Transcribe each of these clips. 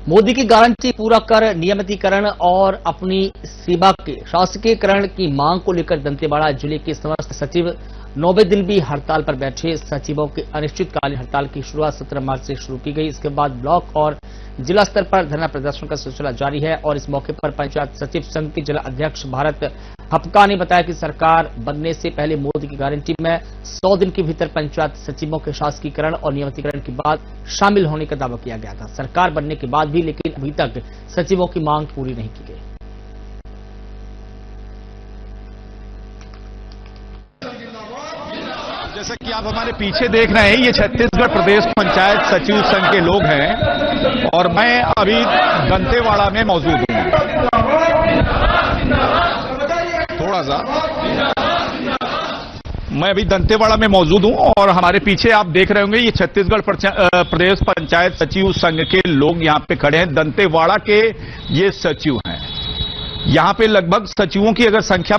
मोदी की गारंटी पूरा कर नियमितीकरण और अपनी सेवा के शासकीयकरण की मांग को लेकर दंतेवाड़ा जिले के समस्त सचिव 9वें दिन भी हड़ताल पर बैठे। सचिवों की अनिश्चितकालीन हड़ताल की शुरुआत 17 मार्च से शुरू की गई। इसके बाद ब्लॉक और जिला स्तर पर धरना प्रदर्शन का सिलसिला जारी है और इस मौके पर पंचायत सचिव संघ के जिला अध्यक्ष भारत हपका ने बताया कि सरकार बनने से पहले मोदी की गारंटी में 100 दिन के भीतर पंचायत सचिवों के शासकीयकरण और नियमितीकरण के बाद शामिल होने का दावा किया गया था। सरकार बनने के बाद भी लेकिन अभी तक सचिवों की मांग पूरी नहीं की गई। जैसा कि आप हमारे पीछे देख रहे हैं, ये छत्तीसगढ़ प्रदेश पंचायत सचिव संघ के लोग हैं और मैं अभी दंतेवाड़ा में मौजूद हूं। थोड़ा सा मैं अभी दंतेवाड़ा में मौजूद हूं और हमारे पीछे आप देख रहे होंगे, ये छत्तीसगढ़ प्रदेश पंचायत सचिव संघ के लोग यहां पे खड़े हैं। दंतेवाड़ा के ये सचिव हैं। यहां पे लगभग सचिवों की अगर संख्या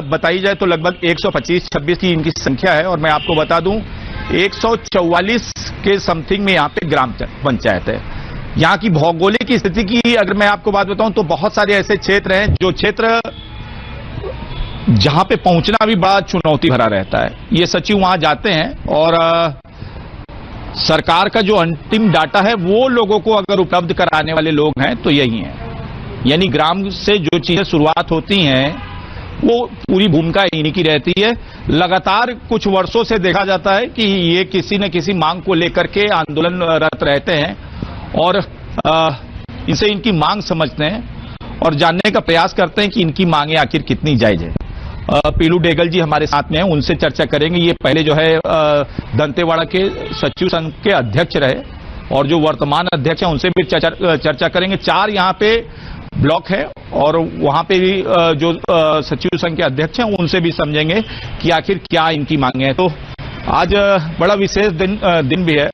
बताई जाए तो लगभग 125-26 की इनकी संख्या है और मैं आपको बता दूं 144 के समथिंग में यहां पे ग्राम पंचायत है। यहां की भौगोलिक स्थिति की अगर मैं आपको बात बताऊं तो बहुत सारे ऐसे क्षेत्र हैं जो क्षेत्र जहां पे पहुंचना भी बड़ा चुनौती भरा रहता है। ये सचिव वहां जाते हैं और सरकार का जो अंतिम डाटा है वो लोगों को अगर उपलब्ध कराने वाले लोग हैं तो यही हैं। यानी ग्राम से जो चीजें शुरुआत होती हैं वो पूरी भूमिका इन्हीं की रहती है। लगातार कुछ वर्षों से देखा जाता है कि ये किसी न किसी मांग को लेकर के आंदोलनरत रहते हैं और इनसे इनकी मांग समझते हैं और जानने का प्रयास करते हैं कि इनकी मांगे आखिर कितनी जायज है। पीलू डेगल जी हमारे साथ में हैं, उनसे चर्चा करेंगे। ये पहले जो है दंतेवाड़ा के सचिव संघ के अध्यक्ष रहे और जो वर्तमान अध्यक्ष हैं उनसे भी चर्चा करेंगे। 4 यहाँ पे ब्लॉक है और वहां पे भी जो सचिव संघ के अध्यक्ष हैं उनसे भी समझेंगे कि आखिर क्या इनकी मांगे हैं। तो आज बड़ा विशेष दिन भी है।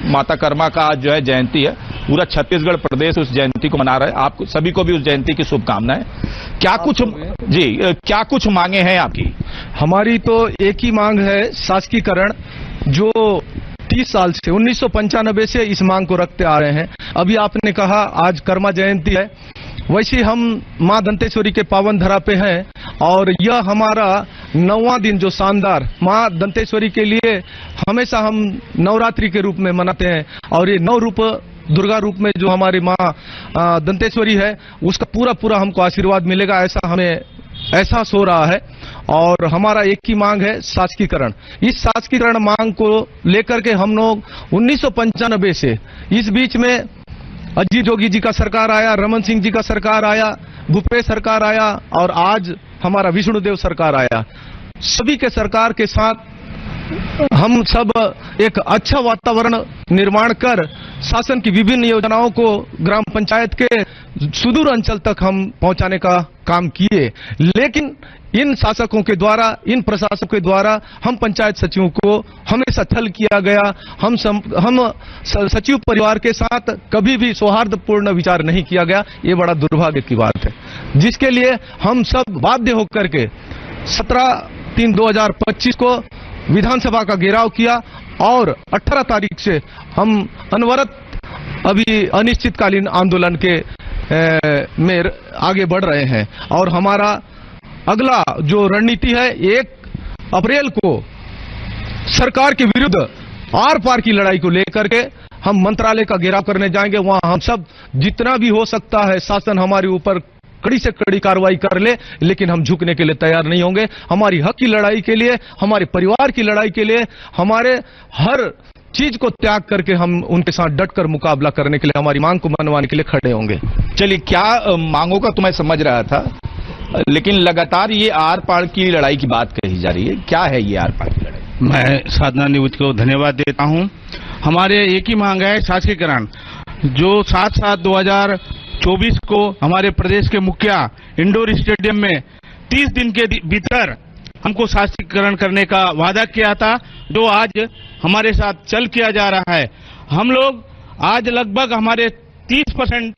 माता कर्मा का आज जो है जयंती है। पूरा छत्तीसगढ़ प्रदेश उस जयंती को मना रहा है। आप सभी को भी उस जयंती की शुभकामनाएं। क्या कुछ मांगे हैं आपकी? हमारी तो एक ही मांग है, शासकीयकरण, जो 30 साल से 1995 से इस मांग को रखते आ रहे हैं। अभी आपने कहा आज कर्मा जयंती है, वैसे हम मां दंतेश्वरी के पावन धरा पे हैं और यह हमारा 9वां दिन जो शानदार मां दंतेश्वरी के लिए हमेशा हम नवरात्रि के रूप में मनाते हैं और ये 9 रूप दुर्गा रूप में जो हमारी मां दंतेश्वरी है उसका पूरा हमको आशीर्वाद मिलेगा, ऐसा हमें एहसास हो रहा है। और हमारा एक ही मांग है, शासकीयकरण। इस शासकीयकरण मांग को लेकर के हम लोग 1995 से इस बीच में अजीत जोगी जी का सरकार आया, रमन सिंह जी का सरकार आया, भूपेश सरकार आया और आज हमारा विष्णुदेव सरकार आया। सभी के सरकार के साथ हम सब एक अच्छा वातावरण निर्माण कर शासन की विभिन्न योजनाओं को ग्राम पंचायत के सुदूर अंचल तक हम पहुंचाने का काम किए। लेकिन इन शासकों के द्वारा, इन प्रशासकों के द्वारा हम पंचायत सचिवों को हमेशा छल किया गया। हम सचिव परिवार के साथ कभी भी सौहार्दपूर्ण विचार नहीं किया गया। ये बड़ा दुर्भाग्य की बात है, जिसके लिए हम सब बाध्य होकर के 17/3/2025 को विधानसभा का घेराव किया और 18 तारीख से हम अनवरत अभी अनिश्चितकालीन आंदोलन के में आगे बढ़ रहे हैं। और हमारा अगला जो रणनीति है, 1 अप्रैल को सरकार के विरुद्ध आर पार की लड़ाई को लेकर के हम मंत्रालय का घेराव करने जाएंगे। वहां हम सब जितना भी हो सकता है शासन हमारे ऊपर कड़ी से कड़ी कार्रवाई कर ले, लेकिन हम झुकने के लिए तैयार नहीं होंगे। हमारी हक की लड़ाई के लिए, हमारे परिवार की लड़ाई के लिए, हमारे हर चीज को त्याग करके हम उनके साथ डटकर मुकाबला करने के लिए, हमारी मांग को मनवाने के लिए खड़े होंगे। चलिए, क्या मांगों का तो मैं समझ रहा था, लेकिन लगातार ये आर पार की लड़ाई की बात कही जा रही है। क्या है ये आर पार की लड़ाई? मैं साधना न्यूज को धन्यवाद देता हूं। हमारे एक ही मांग है, शासकीयकरण। जो 7/7/2024 को हमारे प्रदेश के मुखिया इंडोर स्टेडियम में 30 दिन के भीतर हमको शासकीयकरण करने का वादा किया था, जो आज हमारे साथ चल किया जा रहा है। हम लोग आज लगभग हमारे 30%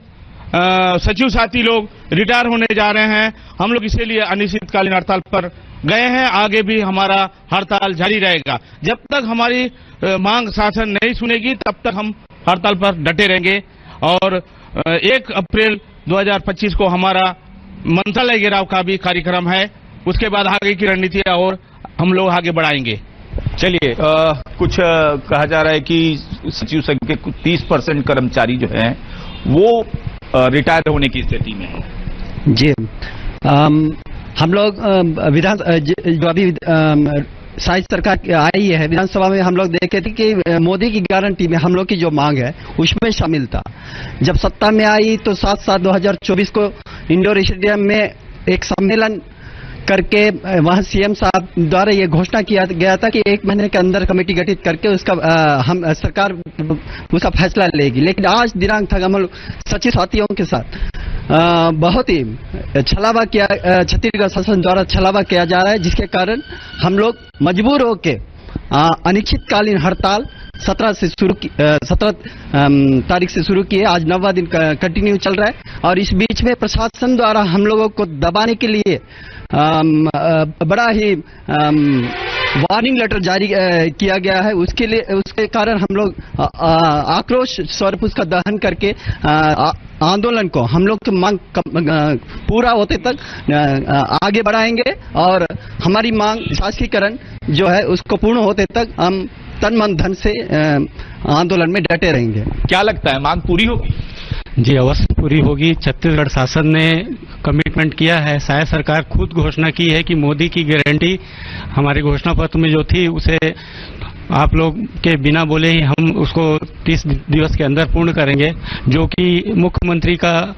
सचिव साथी लोग रिटायर होने जा रहे हैं। हम लोग इसीलिए अनिश्चितकालीन हड़ताल पर गए हैं। आगे भी हमारा हड़ताल जारी रहेगा। जब तक हमारी मांग शासन नहीं सुनेगी तब तक हम हड़ताल पर डटे रहेंगे। और 1 अप्रैल 2025 को हमारा मंत्रालय घेराव का भी कार्यक्रम है। उसके बाद आगे की रणनीति और हम लोग आगे बढ़ाएंगे। चलिए, कुछ कहा जा रहा है कि सचिव संघ के 30% कर्मचारी जो हैं वो रिटायर होने की स्थिति में है। जी, हम लोग जो अभी शायद सरकार आई है विधानसभा में, हम लोग देखे थे कि मोदी की गारंटी में हम लोग की जो मांग है उसमें शामिल था। जब सत्ता में आई तो 7/7/2024 को इंडोर स्टेडियम में एक सम्मेलन करके वहां सीएम साहब द्वारा ये घोषणा किया गया था कि 1 महीने के अंदर कमेटी गठित करके उसका हम सरकार उसका फैसला लेगी। लेकिन आज दिनांक था हम लोग सचिव साथियों के साथ बहुत ही छलावा किया, छत्तीसगढ़ शासन द्वारा छलावा किया जा रहा है, जिसके कारण हम लोग मजबूर होकर अनिश्चितकालीन हड़ताल 17 तारीख से शुरू की है। आज 9वां दिन कंटिन्यू चल रहा है और इस बीच में प्रशासन द्वारा हम लोगों को दबाने के लिए बड़ा ही वार्निंग लेटर जारी किया गया है। उसके कारण हम लोग आक्रोश स्वरूप उसका दहन करके आंदोलन को हम लोग की मांग पूरा होते तक आगे बढ़ाएंगे और हमारी मांग शासकीकरण जो है उसको पूर्ण होते तक हम तन मन धन से आंदोलन में डटे रहेंगे। क्या लगता है, मांग पूरी होगी? जी, अवश्य पूरी होगी। छत्तीसगढ़ शासन ने कमिटमेंट किया है, शायद सरकार खुद घोषणा की है कि मोदी की गारंटी हमारे घोषणा पत्र में जो थी उसे आप लोग के बिना बोले ही हम उसको 30 दिवस के अंदर पूर्ण करेंगे, जो कि मुख्यमंत्री का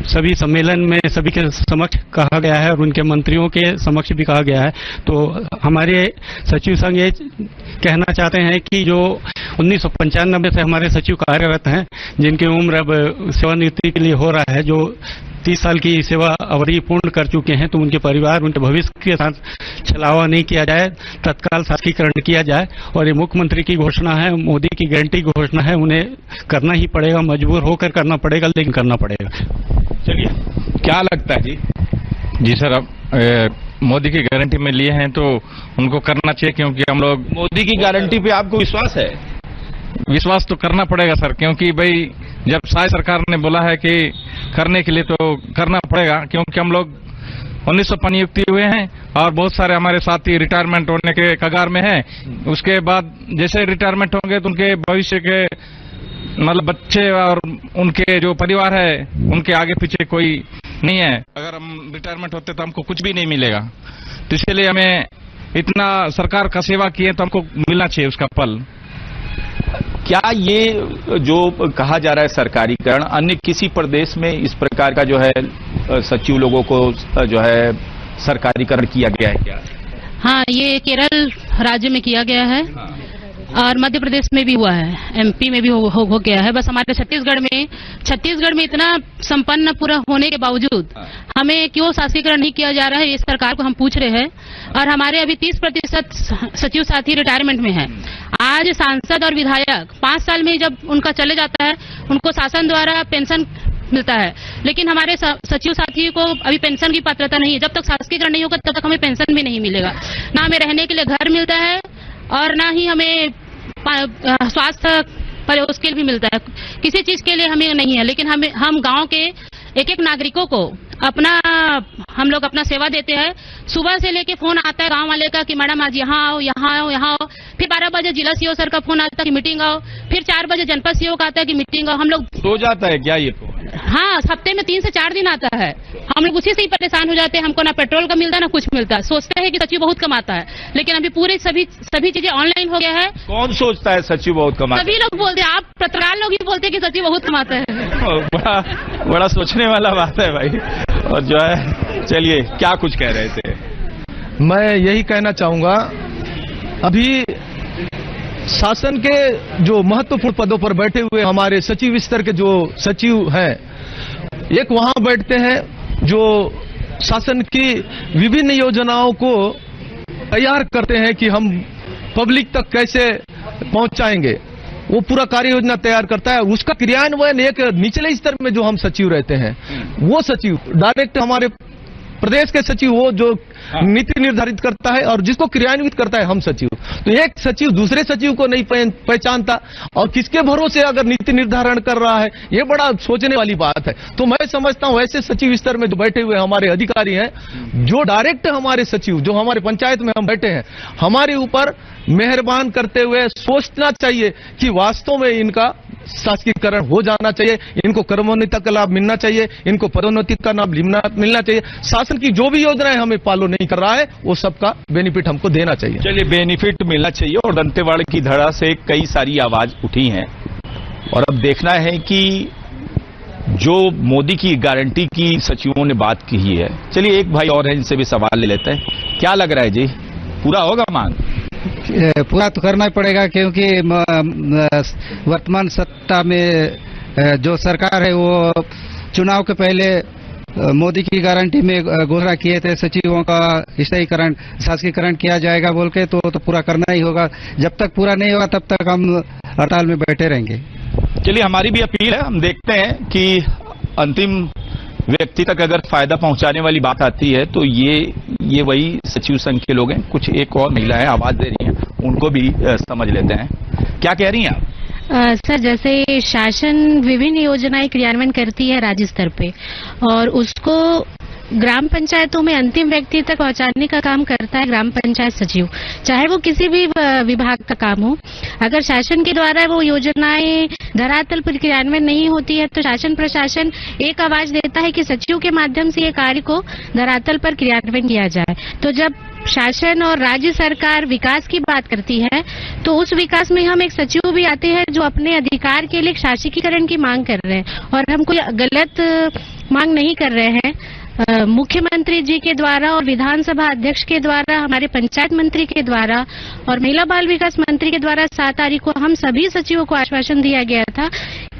सभी सम्मेलन में सभी के समक्ष कहा गया है और उनके मंत्रियों के समक्ष भी कहा गया है। तो हमारे सचिव संघ ये कहना चाहते हैं कि जो 1995 से हमारे सचिव कार्यरत हैं, जिनकी उम्र अब सेवानिवृत्ति के लिए हो रहा है, जो 30 साल की सेवा अवधि पूर्ण कर चुके हैं, तो उनके परिवार उनके भविष्य के साथ छलावा नहीं किया जाए, तत्काल शासकीकरण किया जाए। और ये मुख्यमंत्री की घोषणा है, मोदी की गारंटी घोषणा है, उन्हें करना ही पड़ेगा, मजबूर होकर करना पड़ेगा, लेकिन करना पड़ेगा। चलिए, क्या लगता है जी? जी सर, अब मोदी की गारंटी में लिए हैं तो उनको करना चाहिए, क्योंकि हम लोग मोदी की गारंटी पे आपको विश्वास है? विश्वास तो करना पड़ेगा सर, क्योंकि भाई जब शायद सरकार ने बोला है कि करने के लिए तो करना पड़ेगा, क्योंकि हम लोग 1905 नियुक्ति हुए हैं और बहुत सारे हमारे साथी रिटायरमेंट होने के कगार में हैं। उसके बाद जैसे रिटायरमेंट होंगे तो उनके भविष्य के मतलब बच्चे और उनके जो परिवार है उनके आगे पीछे कोई नहीं है। अगर हम रिटायरमेंट होते तो हमको कुछ भी नहीं मिलेगा, तो इसलिए हमें इतना सरकार का सेवा किए तो हमको मिलना चाहिए उसका फल। क्या ये जो कहा जा रहा है सरकारीकरण, अन्य किसी प्रदेश में इस प्रकार का जो है सचिव लोगों को जो है सरकारीकरण किया गया है क्या? हाँ, ये केरल राज्य में किया गया है और मध्य प्रदेश में भी हुआ है, एमपी में भी हो गया है। बस हमारे छत्तीसगढ़ में इतना संपन्न पूरा होने के बावजूद हमें क्यों शासकीकरण नहीं किया जा रहा है, इस सरकार को हम पूछ रहे हैं। और हमारे अभी 30% सचिव साथी रिटायरमेंट में है। आज सांसद और विधायक 5 साल में जब उनका चले जाता है, उनको शासन द्वारा पेंशन मिलता है, लेकिन हमारे सचिव साथी को अभी पेंशन की पात्रता नहीं है। जब तक शासकीकरण नहीं होगा तब तक हमें पेंशन भी नहीं मिलेगा, ना हमें रहने के लिए घर मिलता है और ना ही हमें स्वास्थ्य पर उसके लिए भी मिलता है। किसी चीज के लिए हमें नहीं है, लेकिन हम गांव के एक नागरिकों को हम लोग अपना सेवा देते हैं। सुबह से लेके फोन आता है गांव वाले का कि मैडम आज यहाँ आओ, यहाँ आओ, यहाँ आओ। फिर 12 बजे जिला सीओ सर का फोन आता है कि मीटिंग आओ। फिर 4 बजे जनपद सीओ का आता है कि मीटिंग आओ। हम लोग सो जाता है क्या ये फोन? हाँ, हफ्ते में 3 से 4 दिन आता है। हम लोग उसी से ही परेशान हो जाते हैं। हमको ना पेट्रोल का मिलता है ना कुछ मिलता है। सोचते हैं कि सचिव बहुत कमाता है, लेकिन अभी पूरी सभी चीजें ऑनलाइन हो गया है। कौन सोचता है सचिव बहुत कमाता है? सभी लोग बोलते हैं, आप पत्रकार लोग ही बोलते हैं कि सचिव बहुत कमाता है। बड़ा सोचने वाला बात है भाई। और जो है, चलिए, क्या कुछ कह रहे थे? मैं यही कहना चाहूंगा, अभी शासन के जो महत्वपूर्ण पदों पर बैठे हुए हमारे सचिव स्तर के जो सचिव हैं, एक वहां बैठते हैं जो शासन की विभिन्न योजनाओं को तैयार करते हैं कि हम पब्लिक तक कैसे पहुंचाएंगे। वो पूरा कार्य योजना तैयार करता है, उसका क्रियान्वयन एक निचले स्तर में जो हम सचिव रहते हैं, वो सचिव डायरेक्ट हमारे प्रदेश के सचिव वो जो नीति निर्धारित करता है और जिसको क्रियान्वित करता है हम सचिव। तो एक सचिव दूसरे सचिव को नहीं पहचानता और किसके भरोसे अगर नीति निर्धारण कर रहा है, ये बड़ा सोचने वाली बात है। तो मैं समझता हूं ऐसे सचिव स्तर में जो बैठे हुए हमारे अधिकारी हैं, जो डायरेक्ट हमारे सचिव जो हमारे पंचायत में हम बैठे हैं, हमारे ऊपर मेहरबान करते हुए सोचना चाहिए कि वास्तव में इनका शासकीकरण हो जाना चाहिए, इनको कर्मोन्नति का लाभ मिलना चाहिए, इनको पदोन्नति का लाभ मिलना चाहिए। शासन की जो भी योजनाएं हमें फॉलो नहीं कर रहा है वो सबका बेनिफिट हमको देना चाहिए। चलिए, बेनिफिट मिलना चाहिए और दंतेवाड़ा की धड़ा से कई सारी आवाज उठी हैं और अब देखना है कि जो मोदी की गारंटी की सचिवों ने बात की है। चलिए, एक भाई और है, इनसे भी सवाल ले लेते हैं। क्या लग रहा है जी, पूरा होगा मांग? पूरा तो करना ही पड़ेगा, क्योंकि वर्तमान सत्ता में जो सरकार है वो चुनाव के पहले मोदी की गारंटी में घोषणा किए थे सचिवों का स्थायीकरण शासकीकरण किया जाएगा बोल के, तो पूरा करना ही होगा। जब तक पूरा नहीं होगा तब तक हम हड़ताल में बैठे रहेंगे। चलिए, हमारी भी अपील है, हम देखते हैं कि अंतिम व्यक्ति तक अगर फायदा पहुंचाने वाली बात आती है तो ये वही सचिव संघ के लोग हैं। कुछ एक और महिला है आवाज दे रही हैं, उनको भी समझ लेते हैं। क्या कह रही हैं आप? सर, जैसे शासन विभिन्न योजनाएं क्रियान्वयन करती है राज्य स्तर पे और उसको ग्राम पंचायतों में अंतिम व्यक्ति तक पहुंचाने का काम करता है ग्राम पंचायत सचिव, चाहे वो किसी भी विभाग का काम हो। अगर शासन के द्वारा वो योजनाएं धरातल पर क्रियान्वयन नहीं होती है तो शासन प्रशासन एक आवाज देता है कि सचिव के माध्यम से ये कार्य को धरातल पर क्रियान्वयन किया जाए। तो जब शासन और राज्य सरकार विकास की बात करती है तो उस विकास में हम एक सचिव भी आते हैं जो अपने अधिकार के लिए शासकीकरण की मांग कर रहे हैं और हम कोई गलत मांग नहीं कर रहे हैं। मुख्यमंत्री जी के द्वारा और विधानसभा अध्यक्ष के द्वारा, हमारे पंचायत मंत्री के द्वारा और महिला बाल विकास मंत्री के द्वारा 7 तारीख को हम सभी सचिवों को आश्वासन दिया गया था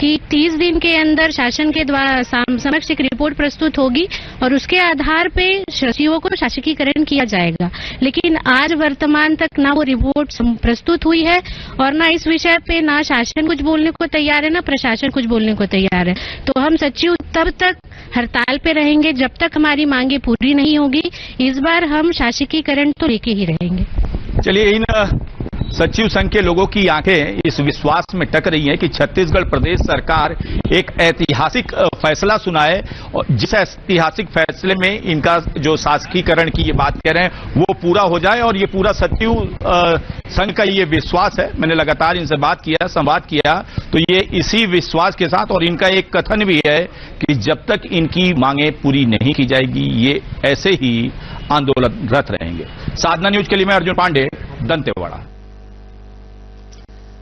कि 30 दिन के अंदर शासन के द्वारा समक्ष एक रिपोर्ट प्रस्तुत होगी और उसके आधार पे सचिवों को शासकीकरण किया जाएगा। लेकिन आज वर्तमान तक ना वो रिपोर्ट प्रस्तुत हुई है और ना इस विषय पे ना शासन कुछ बोलने को तैयार है ना प्रशासन कुछ बोलने को तैयार है। तो हम सचिव तब तक हड़ताल पे रहेंगे जब तक हमारी मांगे पूरी नहीं होगी। इस बार हम शासकीकरण तो लेके ही रहेंगे। चलिए, इन सचिव संघ के लोगों की आंखें इस विश्वास में टक रही हैं कि छत्तीसगढ़ प्रदेश सरकार एक ऐतिहासिक फैसला सुनाए और जिस ऐतिहासिक फैसले में इनका जो शासकीकरण की ये बात कह रहे हैं वो पूरा हो जाए। और ये पूरा सचिव संघ का ये विश्वास है। मैंने लगातार इनसे बात किया, संवाद किया, तो ये इसी विश्वास के साथ, और इनका एक कथन भी है कि जब तक इनकी मांगे पूरी नहीं की जाएगी ये ऐसे ही आंदोलनरत रहेंगे। साधना न्यूज के लिए मैं अर्जुन पांडे, दंतेवाड़ा।